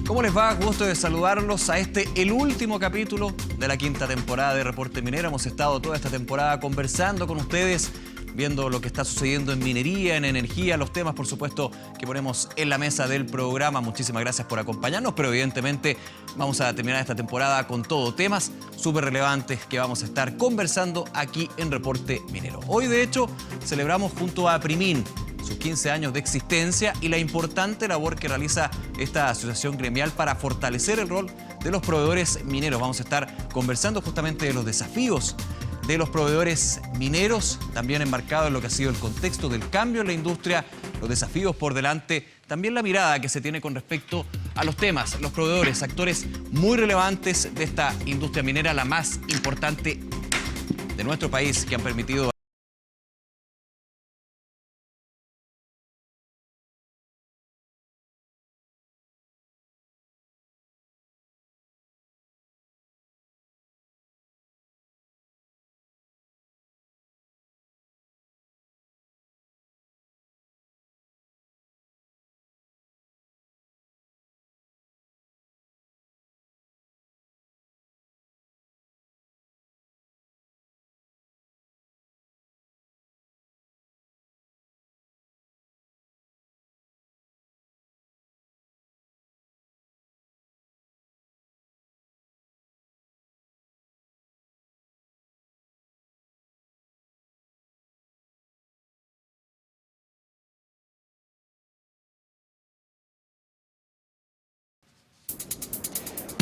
¿Cómo les va? Gusto de saludarlos a el último capítulo de la quinta temporada de Reporte Minero. Hemos estado toda esta temporada conversando con ustedes, viendo lo que está sucediendo en minería, en energía, los temas, por supuesto, que ponemos en la mesa del programa. Muchísimas gracias por acompañarnos, pero evidentemente vamos a terminar esta temporada con todo temas súper relevantes que vamos a estar conversando aquí en Reporte Minero. Hoy, de hecho, celebramos junto a Primin sus 15 años de existencia y la importante labor que realiza esta asociación gremial para fortalecer el rol de los proveedores mineros. Vamos a estar conversando justamente de los desafíos de los proveedores mineros, también enmarcado en lo que ha sido el contexto del cambio en la industria, los desafíos por delante, también la mirada que se tiene con respecto a los temas, los proveedores, actores muy relevantes de esta industria minera, la más importante de nuestro país, que han permitido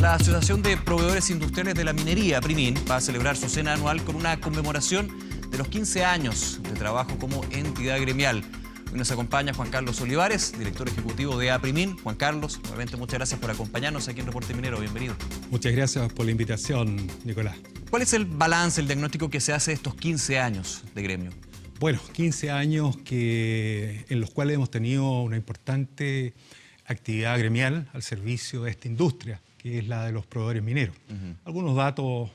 la Asociación de Proveedores Industriales de la Minería, Primin, va a celebrar su cena anual con una conmemoración de los 15 años de trabajo como entidad gremial. Hoy nos acompaña Juan Carlos Olivares, director ejecutivo de Primin. Juan Carlos, nuevamente muchas gracias por acompañarnos aquí en Reporte Minero. Bienvenido. Muchas gracias por la invitación, Nicolás. ¿Cuál es el balance, el diagnóstico que se hace de estos 15 años de gremio? Bueno, 15 años en los cuales hemos tenido una importante actividad gremial al servicio de esta industria, que es la de los proveedores mineros. Algunos datos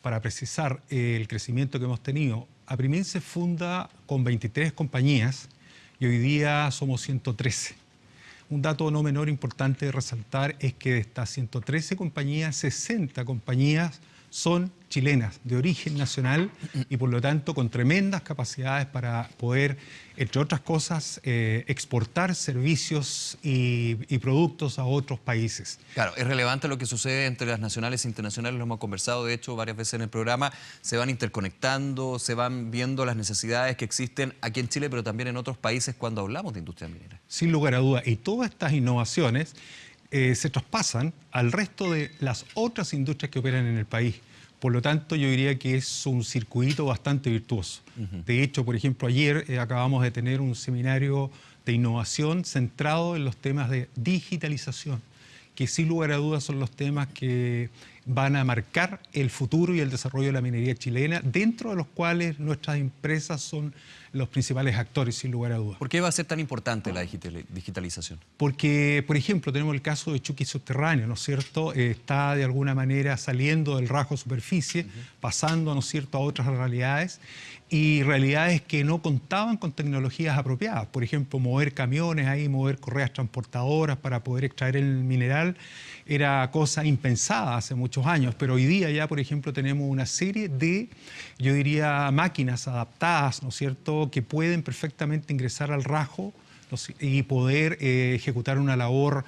para precisar el crecimiento que hemos tenido. Primin se funda con 23 compañías y hoy día somos 113. Un dato no menor importante de resaltar es que de estas 113 compañías, 60 compañías son chilenas, de origen nacional y por lo tanto con tremendas capacidades para poder, entre otras cosas, exportar servicios y productos a otros países. Claro, es relevante lo que sucede entre las nacionales e internacionales, lo hemos conversado de hecho varias veces en el programa, se van interconectando, se van viendo las necesidades que existen aquí en Chile, pero también en otros países cuando hablamos de industria minera. Sin lugar a dudas, y todas estas innovaciones se traspasan al resto de las otras industrias que operan en el país. Por lo tanto, yo diría que es un circuito bastante virtuoso. De hecho, por ejemplo, ayer acabamos de tener un seminario de innovación centrado en los temas de digitalización, que sin lugar a dudas son los temas que van a marcar el futuro y el desarrollo de la minería chilena, dentro de los cuales nuestras empresas son los principales actores, sin lugar a dudas. ¿Por qué va a ser tan importante la digitalización? Porque, por ejemplo, tenemos el caso de Chuqui Subterráneo, ¿no es cierto? Está de alguna manera saliendo del rasgo superficie, pasando, ¿no es cierto?, a otras realidades, y realidades que no contaban con tecnologías apropiadas. Por ejemplo, mover camiones ahí, mover correas transportadoras para poder extraer el mineral, era cosa impensada hace muchos años, pero hoy día ya, por ejemplo, tenemos una serie de, yo diría, máquinas adaptadas, ¿no es cierto?, que pueden perfectamente ingresar al rasgo y poder ejecutar una labor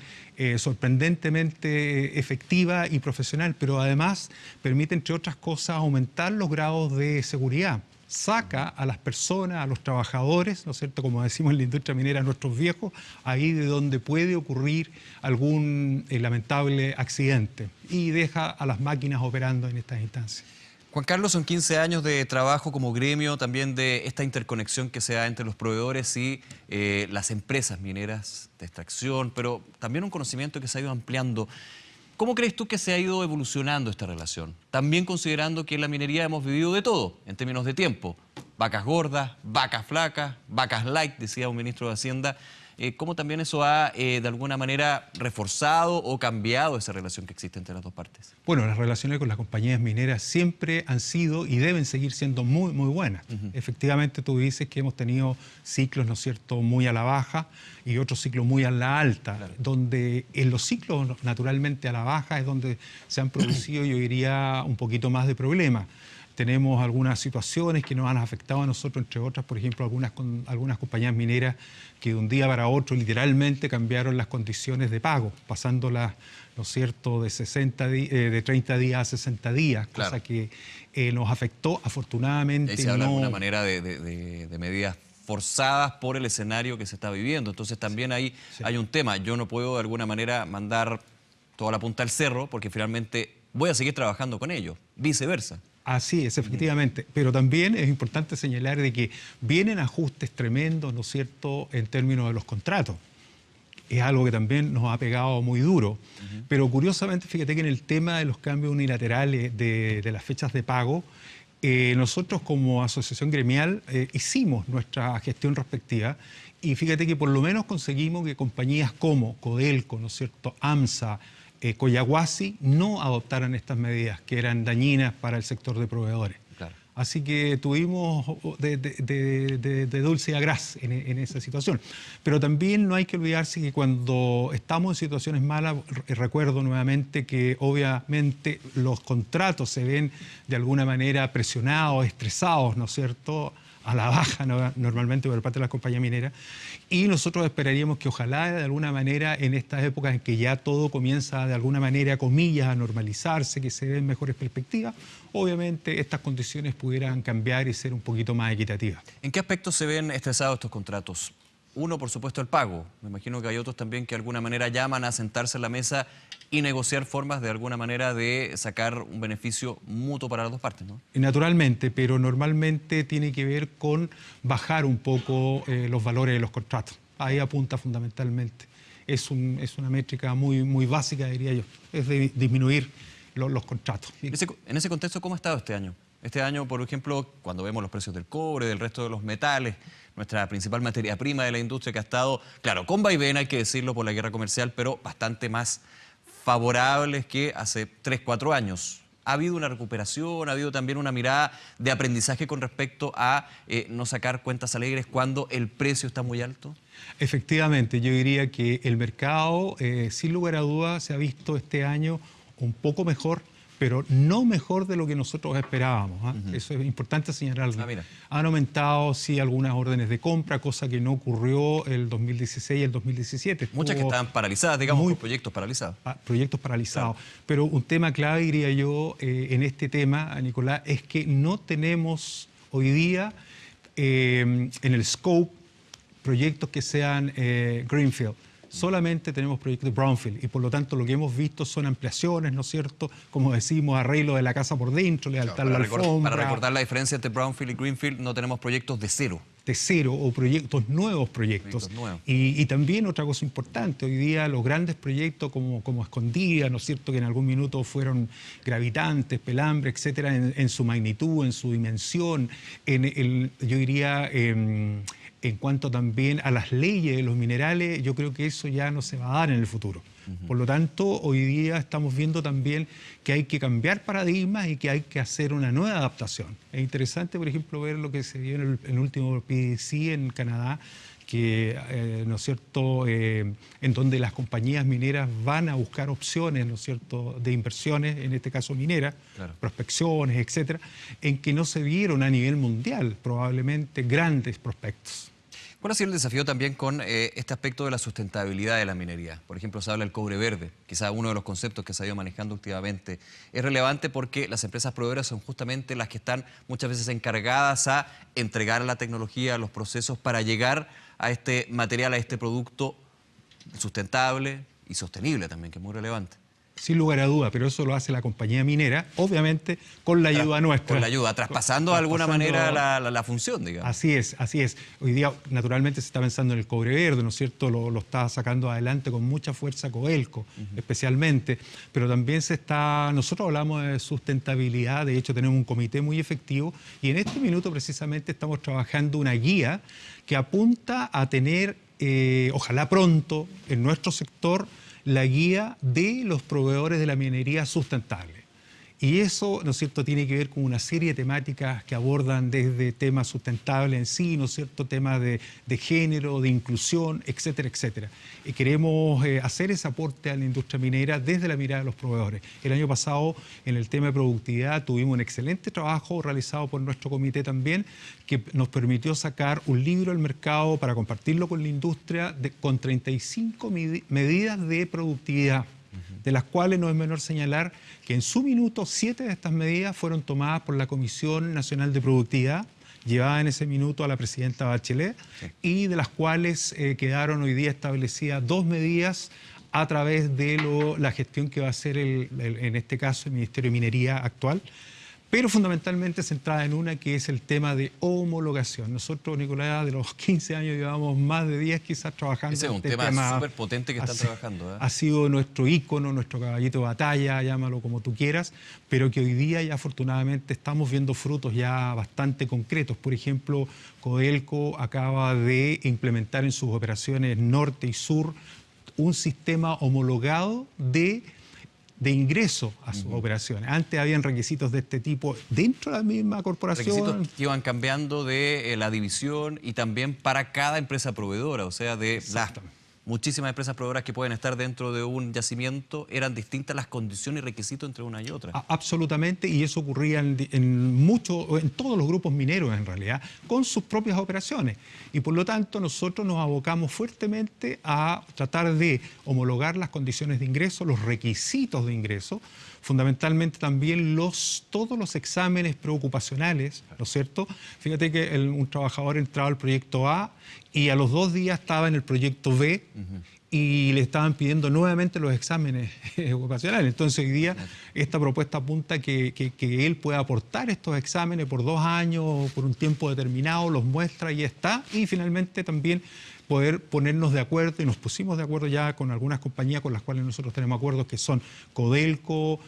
sorprendentemente efectiva y profesional, pero además permite, entre otras cosas, aumentar los grados de seguridad. Saca a las personas, a los trabajadores, ¿no es cierto?, como decimos en la industria minera, a nuestros viejos, ahí de donde puede ocurrir algún lamentable accidente y deja a las máquinas operando en estas instancias. Juan Carlos, son 15 años de trabajo como gremio, también de esta interconexión que se da entre los proveedores y las empresas mineras de extracción, pero también un conocimiento que se ha ido ampliando. ¿Cómo crees tú que se ha ido evolucionando esta relación? También considerando que en la minería hemos vivido de todo, en términos de tiempo. Vacas gordas, vacas flacas, vacas light, decía un ministro de Hacienda. ¿cómo también eso ha de alguna manera reforzado o cambiado esa relación que existe entre las dos partes? Bueno, las relaciones con las compañías mineras siempre han sido y deben seguir siendo muy, muy buenas. Efectivamente, tú dices que hemos tenido ciclos, ¿no es cierto?, muy a la baja y otros ciclos muy a la alta, claro, donde en los ciclos naturalmente a la baja es donde se han producido, yo diría, un poquito más de problemas. Tenemos algunas situaciones que nos han afectado a nosotros, entre otras, por ejemplo, algunas compañías mineras que de un día para otro literalmente cambiaron las condiciones de pago, pasándolas, ¿no es cierto?, de 30 días a 60 días, claro, cosa que nos afectó afortunadamente. Ahí se habla de alguna manera de medidas forzadas por el escenario que se está viviendo. Entonces también ahí hay un tema. Yo no puedo de alguna manera mandar toda la punta al cerro porque finalmente voy a seguir trabajando con ellos, viceversa. Así es, efectivamente. Pero también es importante señalar de que vienen ajustes tremendos, ¿no es cierto?, en términos de los contratos. Es algo que también nos ha pegado muy duro. Pero curiosamente, fíjate que en el tema de los cambios unilaterales de las fechas de pago, nosotros como asociación gremial hicimos nuestra gestión respectiva y fíjate que por lo menos conseguimos que compañías como Codelco, ¿no es cierto?, AMSA, Collahuasi no adoptaran estas medidas que eran dañinas para el sector de proveedores. Claro. Así que tuvimos de dulce a gras en esa situación. Pero también no hay que olvidarse que cuando estamos en situaciones malas, recuerdo nuevamente que obviamente los contratos se ven de alguna manera presionados, estresados, ¿no es cierto?, a la baja normalmente por parte de las compañías mineras, y nosotros esperaríamos que ojalá de alguna manera en estas épocas en que ya todo comienza de alguna manera, comillas, a normalizarse, que se den mejores perspectivas, obviamente estas condiciones pudieran cambiar y ser un poquito más equitativas. ¿En qué aspectos se ven estresados estos contratos? Uno, por supuesto, el pago. Me imagino que hay otros también que de alguna manera llaman a sentarse en la mesa y negociar formas de alguna manera de sacar un beneficio mutuo para las dos partes, ¿no? Naturalmente, pero normalmente tiene que ver con bajar un poco los valores de los contratos. Ahí apunta fundamentalmente. Es una métrica muy, muy básica, diría yo. Es de disminuir los contratos. En ese contexto, ¿cómo ha estado este año? Este año, por ejemplo, cuando vemos los precios del cobre, del resto de los metales, nuestra principal materia prima de la industria que ha estado, claro, con vaivén, hay que decirlo, por la guerra comercial, pero bastante más favorables que hace 3, 4 años. ¿Ha habido una recuperación? ¿Ha habido también una mirada de aprendizaje con respecto a no sacar cuentas alegres cuando el precio está muy alto? Efectivamente, yo diría que el mercado, sin lugar a dudas, se ha visto este año un poco mejor, pero no mejor de lo que nosotros esperábamos, ¿eh? Eso es importante señalarlo. Han aumentado, sí, algunas órdenes de compra, cosa que no ocurrió el 2016 y el 2017. Muchas que estaban paralizadas, digamos, por proyectos paralizados. Proyectos paralizados. Claro. Pero un tema clave, diría yo, en este tema, Nicolás, es que no tenemos hoy día en el scope proyectos que sean greenfield. Solamente tenemos proyectos de brownfield y por lo tanto lo que hemos visto son ampliaciones, ¿no es cierto? Como decimos, arreglo de la casa por dentro, levantar la alfombra. Para recordar la diferencia entre brownfield y greenfield, no tenemos proyectos de cero. De cero o nuevos proyectos. Nuevos. Y también otra cosa importante, hoy día los grandes proyectos como Escondida, ¿no es cierto?, que en algún minuto fueron Gravitantes, Pelambre, etcétera, en su magnitud, en su dimensión, yo diría... En cuanto también a las leyes de los minerales, yo creo que eso ya no se va a dar en el futuro. Por lo tanto, hoy día estamos viendo también que hay que cambiar paradigmas y que hay que hacer una nueva adaptación. Es interesante, por ejemplo, ver lo que se vio en el último PDC en Canadá, que, ¿no es cierto?, en donde las compañías mineras van a buscar opciones, ¿no es cierto?, de inversiones, en este caso mineras, claro, prospecciones, etcétera, en que no se vieron a nivel mundial probablemente grandes prospectos. ¿Cuál ha sido el desafío también con este aspecto de la sustentabilidad de la minería? Por ejemplo, se habla del cobre verde, quizá uno de los conceptos que se ha ido manejando últimamente. Es relevante porque las empresas proveedoras son justamente las que están muchas veces encargadas a entregar la tecnología, los procesos para llegar a este material, a este producto sustentable y sostenible también, que es muy relevante. Sin lugar a duda, pero eso lo hace la compañía minera, obviamente con la ayuda nuestra. Con la ayuda, traspasando de alguna manera la función, digamos. Así es, así es. Hoy día, naturalmente, se está pensando en el cobre verde, ¿no es cierto? Lo está sacando adelante con mucha fuerza Codelco, especialmente. Pero también nosotros hablamos de sustentabilidad, de hecho tenemos un comité muy efectivo y en este minuto precisamente estamos trabajando una guía que apunta a tener ojalá pronto, en nuestro sector, la guía de los proveedores de la minería sustentable. Y eso, ¿no es cierto?, tiene que ver con una serie de temáticas que abordan desde temas sustentables en sí, ¿no es cierto?, temas de género, de inclusión, etcétera, etcétera. Y queremos hacer ese aporte a la industria minera desde la mirada de los proveedores. El año pasado, en el tema de productividad, tuvimos un excelente trabajo realizado por nuestro comité también, que nos permitió sacar un libro al mercado para compartirlo con la industria con 35 medidas de productividad, de las cuales no es menor señalar que en su minuto 7 de estas medidas fueron tomadas por la Comisión Nacional de Productividad, llevada en ese minuto a la presidenta Bachelet, y de las cuales quedaron hoy día establecidas 2 medidas a través de la gestión que va a hacer en este caso el Ministerio de Minería actual, pero fundamentalmente centrada en una que es el tema de homologación. Nosotros, Nicolás, de los 15 años llevamos más de 10 quizás trabajando. Ese es un tema súper potente que están trabajando. Ha sido nuestro ícono, nuestro caballito de batalla, llámalo como tú quieras, pero que hoy día ya afortunadamente estamos viendo frutos ya bastante concretos. Por ejemplo, Codelco acaba de implementar en sus operaciones norte y sur un sistema homologado de ingreso a sus operaciones. Antes habían requisitos de este tipo dentro de la misma corporación. Requisitos que iban cambiando de la división y también para cada empresa proveedora, o sea, de las muchísimas empresas proveedoras que pueden estar dentro de un yacimiento, eran distintas las condiciones y requisitos entre una y otra. Absolutamente, y eso ocurría en todos los grupos mineros en realidad, con sus propias operaciones. Y por lo tanto nosotros nos abocamos fuertemente a tratar de homologar las condiciones de ingreso, los requisitos de ingreso, fundamentalmente también todos los exámenes preocupacionales, ¿no es cierto? Fíjate que un trabajador entraba al proyecto A y a los 2 días estaba en el proyecto B y le estaban pidiendo nuevamente los exámenes ocupacionales. Entonces hoy día esta propuesta apunta a que él pueda aportar estos exámenes por 2 años, por un tiempo determinado, los muestra y está. Y finalmente también poder ponernos de acuerdo, y nos pusimos de acuerdo ya con algunas compañías con las cuales nosotros tenemos acuerdos, que son Codelco,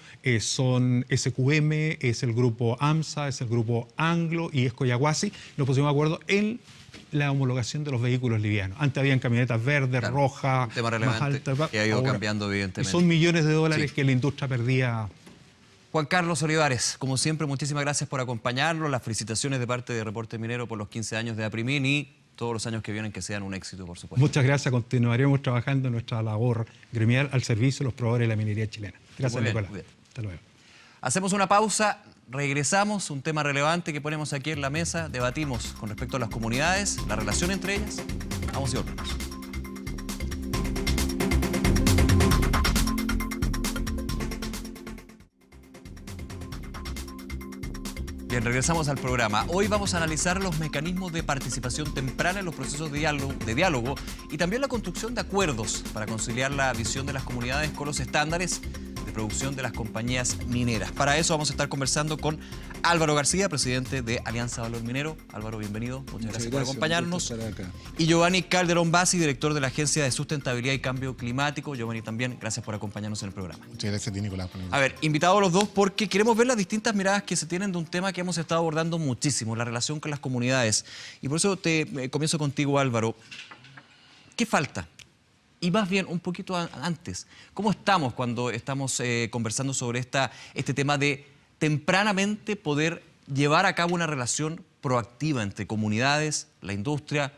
son SQM, es el grupo AMSA, es el grupo Anglo y es Collahuasi. Nos pusimos de acuerdo en la homologación de los vehículos livianos. Antes habían camionetas verdes, rojas, un tema relevante, más altas, que ha ido cambiando evidentemente. Son millones de dólares que la industria perdía. Juan Carlos Olivares, como siempre, muchísimas gracias por acompañarnos. Las felicitaciones de parte de Reporte Minero por los 15 años de APRIMIN y todos los años que vienen que sean un éxito, por supuesto. Muchas gracias. Continuaremos trabajando en nuestra labor gremial al servicio de los proveedores de la minería chilena. Gracias, Nicolás. Hasta luego. Hacemos una pausa, regresamos, un tema relevante que ponemos aquí en la mesa, debatimos con respecto a las comunidades, la relación entre ellas. Vamos y volvemos. Bien, regresamos al programa. Hoy vamos a analizar los mecanismos de participación temprana en los procesos de diálogo y también la construcción de acuerdos para conciliar la visión de las comunidades con los estándares de producción de las compañías mineras. Para eso vamos a estar conversando con Álvaro García, presidente de Alianza Valor Minero. Álvaro, bienvenido. Muchas gracias por acompañarnos. Y Giovanni Calderón Bassi, director de la Agencia de Sustentabilidad y Cambio Climático. Giovanni, también gracias por acompañarnos en el programa. Muchas gracias a ti, Nicolás. A ver, invitados a los dos porque queremos ver las distintas miradas que se tienen de un tema que hemos estado abordando muchísimo, la relación con las comunidades. Y por eso comienzo contigo, Álvaro. ¿Qué falta? Y más bien, un poquito antes, ¿cómo estamos cuando estamos conversando sobre este tema de tempranamente poder llevar a cabo una relación proactiva entre comunidades, la industria,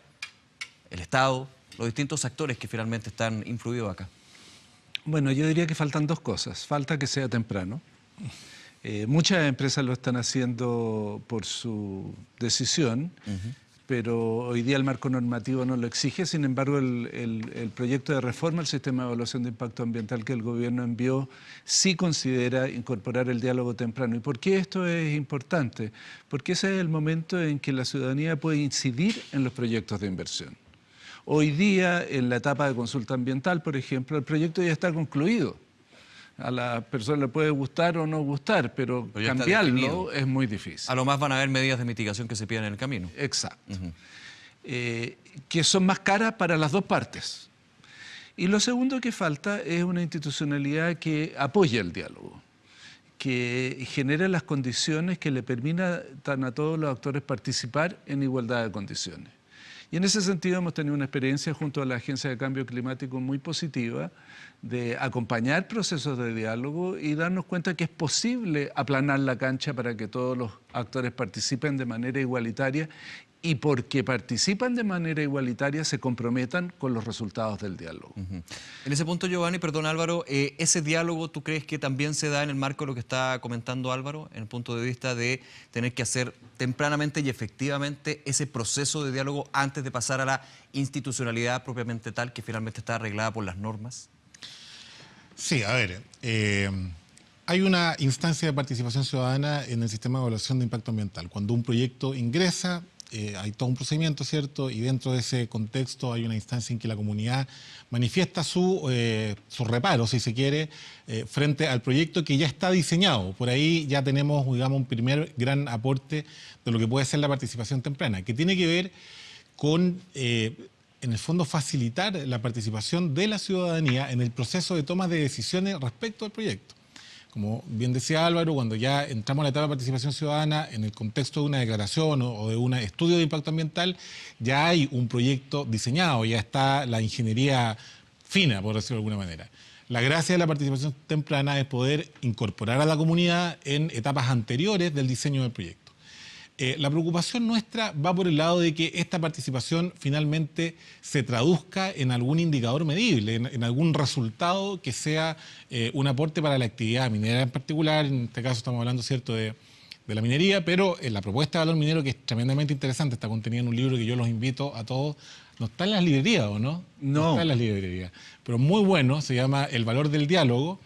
el Estado, los distintos actores que finalmente están influidos acá? Bueno, yo diría que faltan 2 cosas. Falta que sea temprano. Muchas empresas lo están haciendo por su decisión, pero hoy día el marco normativo no lo exige. Sin embargo, el proyecto de reforma al sistema de evaluación de impacto ambiental que el gobierno envió sí considera incorporar el diálogo temprano. ¿Y por qué esto es importante? Porque ese es el momento en que la ciudadanía puede incidir en los proyectos de inversión. Hoy día, en la etapa de consulta ambiental, por ejemplo, el proyecto ya está concluido. A la persona le puede gustar o no gustar, pero cambiarlo es muy difícil. A lo más van a haber medidas de mitigación que se pidan en el camino. Exacto. Que son más caras para las 2 partes. Y lo segundo que falta es una institucionalidad que apoye el diálogo, que genere las condiciones que le permitan a todos los actores participar en igualdad de condiciones. Y en ese sentido hemos tenido una experiencia junto a la Agencia de Cambio Climático muy positiva de acompañar procesos de diálogo y darnos cuenta que es posible aplanar la cancha para que todos los actores participen de manera igualitaria y porque participan de manera igualitaria se comprometan con los resultados del diálogo. En ese punto, Giovanni, perdón Álvaro, ¿ese diálogo tú crees que también se da en el marco de lo que está comentando Álvaro, en el punto de vista de tener que hacer tempranamente y efectivamente ese proceso de diálogo antes de pasar a la institucionalidad propiamente tal que finalmente está arreglada por las normas? Sí, a ver, hay una instancia de participación ciudadana en el sistema de evaluación de impacto ambiental. Cuando un proyecto ingresa, hay todo un procedimiento, ¿cierto? Y dentro de ese contexto hay una instancia en que la comunidad manifiesta su reparo, si se quiere, frente al proyecto que ya está diseñado. Por ahí ya tenemos, digamos, un primer gran aporte de lo que puede ser la participación temprana, que tiene que ver con, en el fondo, facilitar la participación de la ciudadanía en el proceso de toma de decisiones respecto al proyecto. Como bien decía Álvaro, cuando ya entramos a la etapa de participación ciudadana, en el contexto de una declaración o de un estudio de impacto ambiental, ya hay un proyecto diseñado, ya está la ingeniería fina, por decirlo de alguna manera. La gracia de la participación temprana es poder incorporar a la comunidad en etapas anteriores del diseño del proyecto. La preocupación nuestra va por el lado de que esta participación finalmente se traduzca en algún indicador medible, en algún resultado que sea un aporte para la actividad minera en particular. En este caso estamos hablando, ¿cierto?, de la minería, pero la propuesta de valor minero, que es tremendamente interesante, está contenida en un libro que yo los invito a todos. ¿No está en las librerías o no? No. Está en las librerías, pero muy bueno, se llama El valor del diálogo,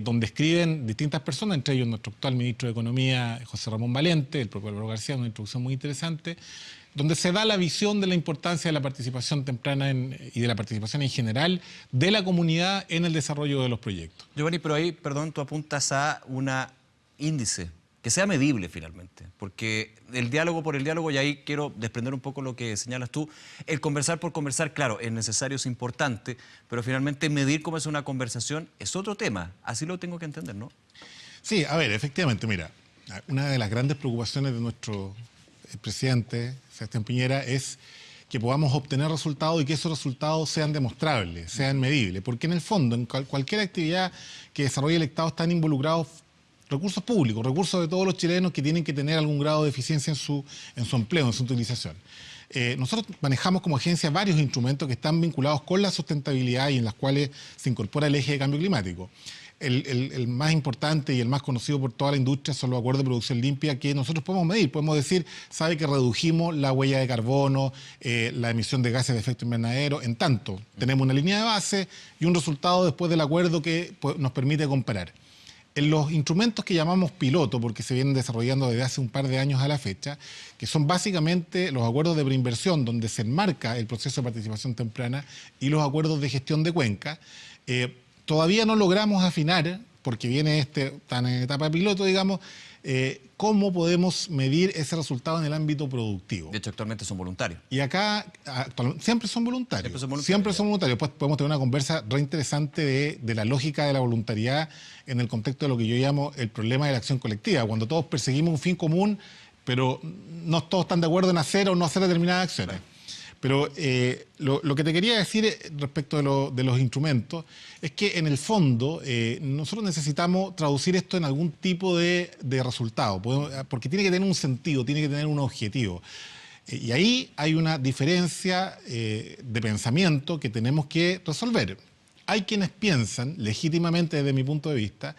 donde escriben distintas personas, entre ellos nuestro actual ministro de Economía, José Ramón Valente, el propio Álvaro García, una introducción muy interesante, donde se da la visión de la importancia de la participación temprana y de la participación en general de la comunidad en el desarrollo de los proyectos. Giovanni, pero ahí, perdón, tú apuntas a un índice que sea medible finalmente, porque el diálogo por el diálogo, y ahí quiero desprender un poco lo que señalas tú, el conversar por conversar, claro, es necesario, es importante, pero finalmente medir cómo es una conversación es otro tema, así lo tengo que entender, ¿no? Sí, a ver, efectivamente, mira, una de las grandes preocupaciones de nuestro presidente, Sebastián Piñera, es que podamos obtener resultados y que esos resultados sean demostrables, sean medibles, porque en el fondo, en cualquier actividad que desarrolle el Estado están involucrados recursos públicos, recursos de todos los chilenos que tienen que tener algún grado de eficiencia en su empleo, en su utilización. Nosotros manejamos como agencia varios instrumentos que están vinculados con la sustentabilidad y en las cuales se incorpora el eje de cambio climático. El más importante y el más conocido por toda la industria son los acuerdos de producción limpia que nosotros podemos medir. Podemos decir, sabe que redujimos la huella de carbono, la emisión de gases de efecto invernadero, en tanto tenemos una línea de base y un resultado después del acuerdo que nos permite comparar. En los instrumentos que llamamos piloto, porque se vienen desarrollando desde hace un par de años a la fecha, que son básicamente los acuerdos de preinversión, donde se enmarca el proceso de participación temprana, y los acuerdos de gestión de cuenca, todavía no logramos afinar, porque viene tan en etapa de piloto, digamos, cómo podemos medir ese resultado en el ámbito productivo. De hecho, actualmente son voluntarios. Y acá siempre son voluntarios. Siempre son voluntarios. Pues podemos tener una conversa re interesante de la lógica de la voluntariedad en el contexto de lo que yo llamo el problema de la acción colectiva, cuando todos perseguimos un fin común, pero no todos están de acuerdo en hacer o no hacer determinadas acciones. Pero lo que te quería decir respecto de los instrumentos es que en el fondo nosotros necesitamos traducir esto en algún tipo de resultado, porque tiene que tener un sentido, tiene que tener un objetivo. Y ahí hay una diferencia de pensamiento que tenemos que resolver. Hay quienes piensan, legítimamente desde mi punto de vista,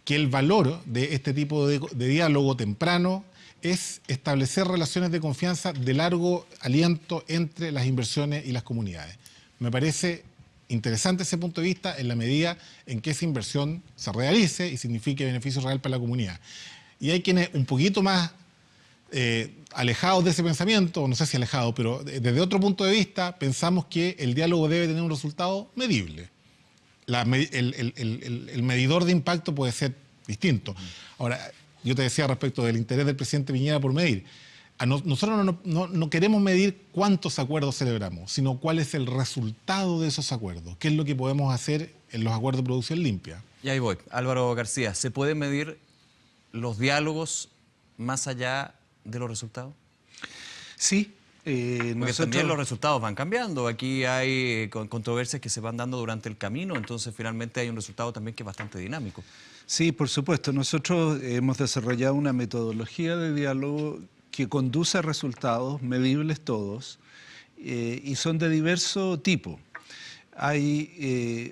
que el valor de este tipo de diálogo temprano es establecer relaciones de confianza de largo aliento entre las inversiones y las comunidades. Me parece interesante ese punto de vista en la medida en que esa inversión se realice y signifique beneficio real para la comunidad. Y hay quienes un poquito más alejados de ese pensamiento, no sé si alejados, pero desde otro punto de vista pensamos que el diálogo debe tener un resultado medible. El medidor de impacto puede ser distinto. Ahora, yo te decía respecto del interés del presidente Piñera por medir. Nosotros no queremos medir cuántos acuerdos celebramos, sino cuál es el resultado de esos acuerdos, qué es lo que podemos hacer en los acuerdos de producción limpia. Y ahí voy. Álvaro García, ¿se pueden medir los diálogos más allá de los resultados? Sí, Porque también los resultados van cambiando. Aquí hay controversias que se van dando durante el camino, entonces finalmente hay un resultado también que es bastante dinámico. Sí, por supuesto. Nosotros hemos desarrollado una metodología de diálogo que conduce a resultados medibles todos y son de diverso tipo. Hemos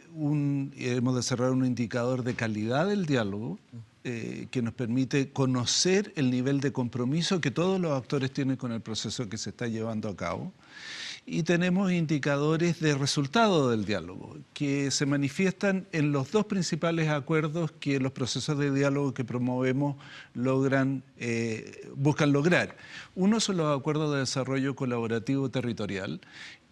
desarrollado un indicador de calidad del diálogo que nos permite conocer el nivel de compromiso que todos los actores tienen con el proceso que se está llevando a cabo. Y tenemos indicadores de resultado del diálogo, que se manifiestan en los dos principales acuerdos que los procesos de diálogo que promovemos buscan lograr. Uno son los acuerdos de desarrollo colaborativo territorial,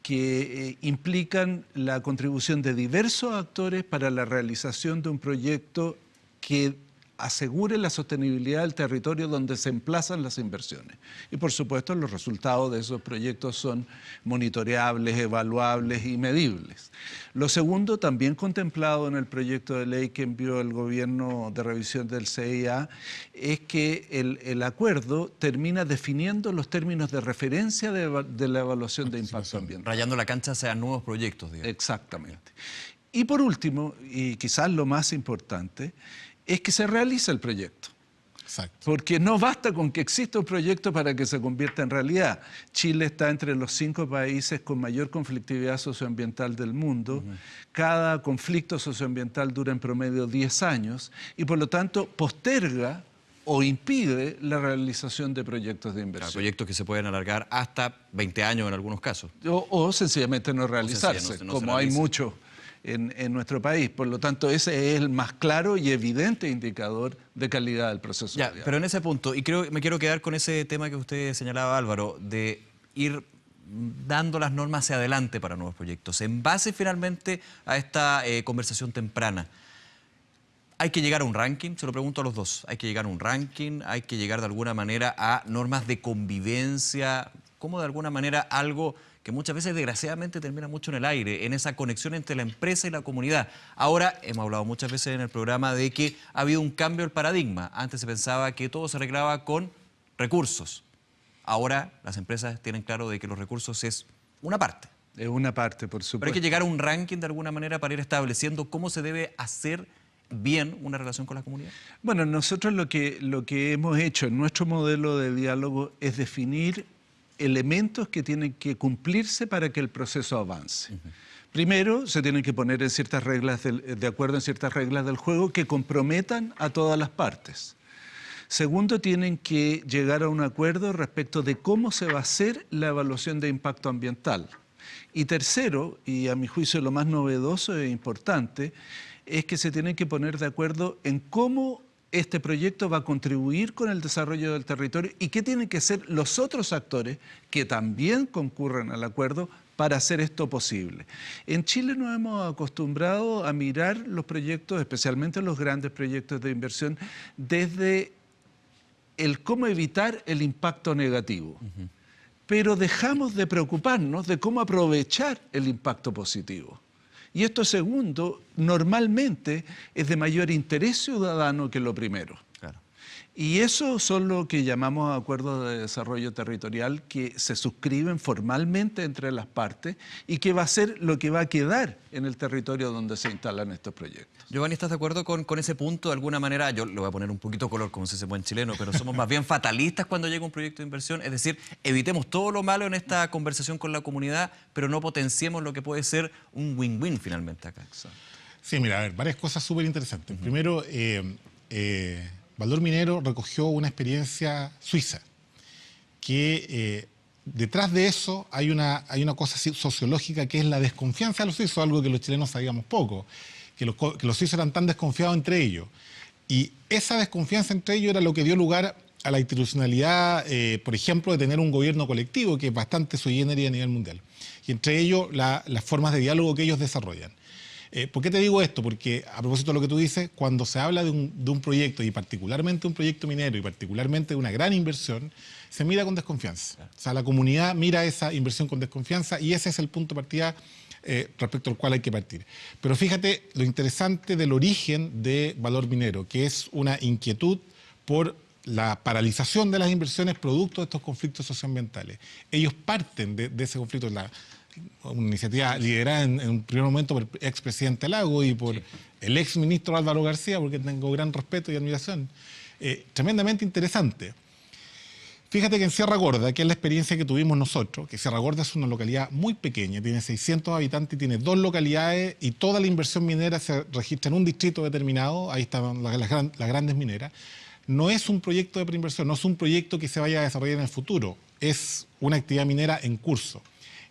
que implican la contribución de diversos actores para la realización de un proyecto que asegure la sostenibilidad del territorio donde se emplazan las inversiones. Y por supuesto los resultados de esos proyectos son monitoreables, evaluables y medibles. Lo segundo, también contemplado en el proyecto de ley que envió el gobierno de revisión del CIA, es que el acuerdo termina definiendo los términos de referencia de la evaluación de impacto ambiental. Rayando la cancha hacia nuevos proyectos, digamos. Exactamente. Y por último, y quizás lo más importante, es que se realiza el proyecto. Exacto. Porque no basta con que exista un proyecto para que se convierta en realidad. Chile está entre los 5 países con mayor conflictividad socioambiental del mundo. Cada conflicto socioambiental dura en promedio 10 años y por lo tanto posterga o impide la realización de proyectos de inversión. Claro, proyectos que se pueden alargar hasta 20 años en algunos casos. O sencillamente no realizarse, no como hay muchos en nuestro país. Por lo tanto, ese es el más claro y evidente indicador de calidad del proceso. Ya, pero en ese punto, y me quiero quedar con ese tema que usted señalaba, Álvaro, de ir dando las normas hacia adelante para nuevos proyectos. En base finalmente a esta conversación temprana, ¿hay que llegar a un ranking? Se lo pregunto a los dos. ¿Hay que llegar a un ranking? ¿Hay que llegar de alguna manera a normas de convivencia? ¿Cómo de alguna manera algo que muchas veces desgraciadamente termina mucho en el aire, en esa conexión entre la empresa y la comunidad? Ahora, hemos hablado muchas veces en el programa de que ha habido un cambio del paradigma. Antes se pensaba que todo se arreglaba con recursos. Ahora las empresas tienen claro de que los recursos es una parte. Es una parte, por supuesto. Pero hay que llegar a un ranking de alguna manera para ir estableciendo cómo se debe hacer bien una relación con la comunidad. Bueno, nosotros lo que hemos hecho en nuestro modelo de diálogo es definir elementos que tienen que cumplirse para que el proceso avance. Primero, se tienen que poner en ciertas reglas de acuerdo en ciertas reglas del juego que comprometan a todas las partes. Segundo, tienen que llegar a un acuerdo respecto de cómo se va a hacer la evaluación de impacto ambiental. Y tercero, y a mi juicio lo más novedoso e importante, es que se tienen que poner de acuerdo en cómo este proyecto va a contribuir con el desarrollo del territorio y qué tienen que ser los otros actores que también concurren al acuerdo para hacer esto posible. En Chile nos hemos acostumbrado a mirar los proyectos, especialmente los grandes proyectos de inversión, desde el cómo evitar el impacto negativo. Pero dejamos de preocuparnos de cómo aprovechar el impacto positivo. Y esto segundo, normalmente, es de mayor interés ciudadano que lo primero. Claro. Y eso son lo que llamamos acuerdos de desarrollo territorial que se suscriben formalmente entre las partes y que va a ser lo que va a quedar en el territorio donde se instalan estos proyectos. Giovanni, ¿estás de acuerdo con ese punto? De alguna manera, yo le voy a poner un poquito color, como se dice buen chileno, pero somos más bien fatalistas cuando llega un proyecto de inversión. Es decir, evitemos todo lo malo en esta conversación con la comunidad, pero no potenciemos lo que puede ser un win-win finalmente acá. Sí, mira, a ver, varias cosas súper interesantes. Primero, Baldor Minero recogió una experiencia suiza, que detrás de eso hay una cosa sociológica que es la desconfianza de los suizos, algo que los chilenos sabíamos poco, que los suizos eran tan desconfiados entre ellos. Y esa desconfianza entre ellos era lo que dio lugar a la institucionalidad, por ejemplo, de tener un gobierno colectivo, que es bastante sui generis a nivel mundial. Y entre ellos las formas de diálogo que ellos desarrollan. ¿Por qué te digo esto? Porque a propósito de lo que tú dices, cuando se habla de un proyecto, y particularmente un proyecto minero, y particularmente de una gran inversión, se mira con desconfianza. O sea, la comunidad mira esa inversión con desconfianza y ese es el punto de partida respecto al cual hay que partir. Pero fíjate lo interesante del origen de Baldor Minero, que es una inquietud por la paralización de las inversiones producto de estos conflictos socioambientales. Ellos parten de ese conflicto, una iniciativa liderada en un primer momento por el expresidente Lago y por el exministro Álvaro García, porque tengo gran respeto y admiración. Tremendamente interesante. Fíjate que en Sierra Gorda, que es la experiencia que tuvimos nosotros, que Sierra Gorda es una localidad muy pequeña, tiene 600 habitantes y tiene 2 localidades y toda la inversión minera se registra en un distrito determinado, ahí están las grandes mineras. No es un proyecto de preinversión, no es un proyecto que se vaya a desarrollar en el futuro, es una actividad minera en curso.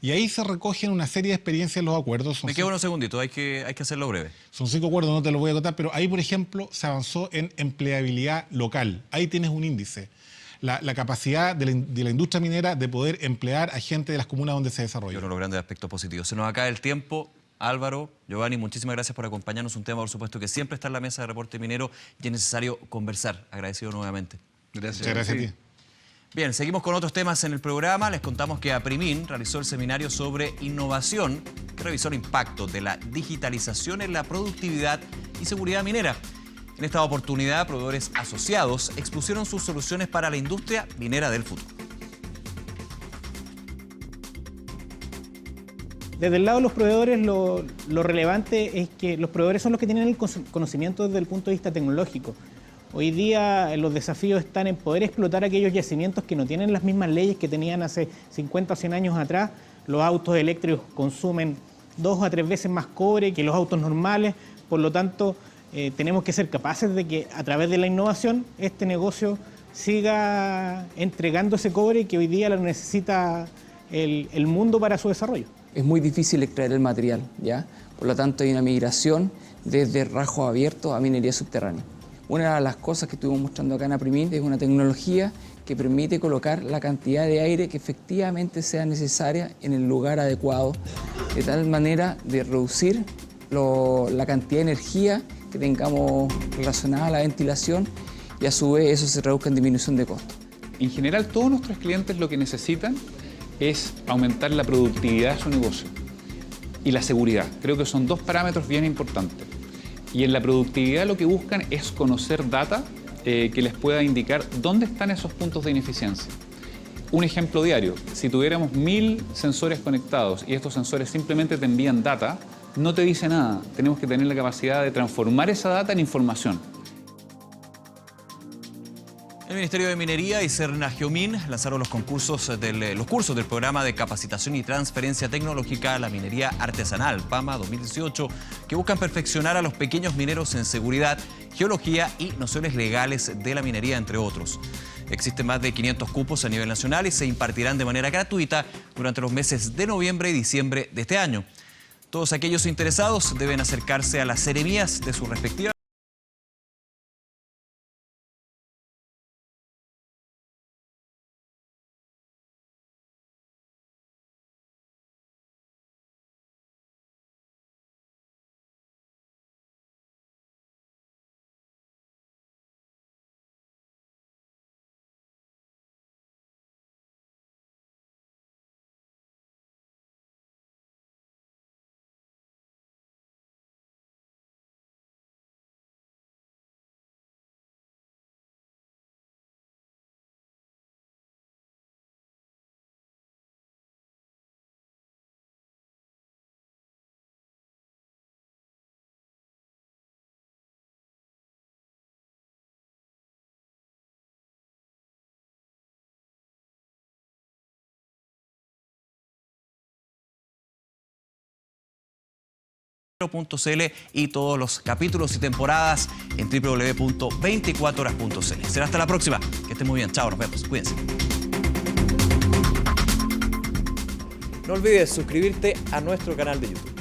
Y ahí se recogen una serie de experiencias en los acuerdos. Me quedo unos segunditos, hay que hacerlo breve. Son 5 acuerdos, no te los voy a contar, pero ahí, por ejemplo, se avanzó en empleabilidad local. Ahí tienes un índice. La capacidad de la industria minera de poder emplear a gente de las comunas donde se desarrolla. Uno de los grandes aspectos positivos. Se nos acaba el tiempo. Álvaro, Giovanni, muchísimas gracias por acompañarnos. Un tema, por supuesto, que siempre está en la mesa de Reporte Minero y es necesario conversar. Agradecido nuevamente. Gracias. Muchas gracias a ti. Bien, seguimos con otros temas en el programa. Les contamos que APRIMIN realizó el seminario sobre innovación que revisó el impacto de la digitalización en la productividad y seguridad minera. En esta oportunidad, proveedores asociados expusieron sus soluciones para la industria minera del futuro. Desde el lado de los proveedores, lo relevante es que los proveedores son los que tienen el conocimiento desde el punto de vista tecnológico. Hoy día los desafíos están en poder explotar aquellos yacimientos que no tienen las mismas leyes que tenían hace 50 o 100 años atrás. Los autos eléctricos consumen 2 a 3 veces más cobre que los autos normales, por lo tanto tenemos que ser capaces de que a través de la innovación este negocio siga entregando ese cobre que hoy día lo necesita el mundo para su desarrollo. Es muy difícil extraer el material, ¿ya? Por lo tanto hay una migración desde rajos abiertos a minería subterránea. Una de las cosas que estuvimos mostrando acá en APRIMIN es una tecnología que permite colocar la cantidad de aire que efectivamente sea necesaria en el lugar adecuado, de tal manera de reducir la cantidad de energía que tengamos relacionada a la ventilación y a su vez eso se traduzca en disminución de costos. En general, todos nuestros clientes lo que necesitan es aumentar la productividad de su negocio y la seguridad. Creo que son 2 parámetros bien importantes. Y en la productividad lo que buscan es conocer data que les pueda indicar dónde están esos puntos de ineficiencia. Un ejemplo diario, si tuviéramos 1000 sensores conectados y estos sensores simplemente te envían data, no te dice nada. Tenemos que tener la capacidad de transformar esa data en información. El Ministerio de Minería y Sernagiomín lanzaron los cursos del programa de capacitación y transferencia tecnológica a la minería artesanal, PAMA 2018, que buscan perfeccionar a los pequeños mineros en seguridad, geología y nociones legales de la minería, entre otros. Existen más de 500 cupos a nivel nacional y se impartirán de manera gratuita durante los meses de noviembre y diciembre de este año. Todos aquellos interesados deben acercarse a las seremías de su respectiva .cl y todos los capítulos y temporadas en www.24horas.cl. Será hasta la próxima. Que estén muy bien. Chao, nos vemos. Cuídense. No olvides suscribirte a nuestro canal de YouTube.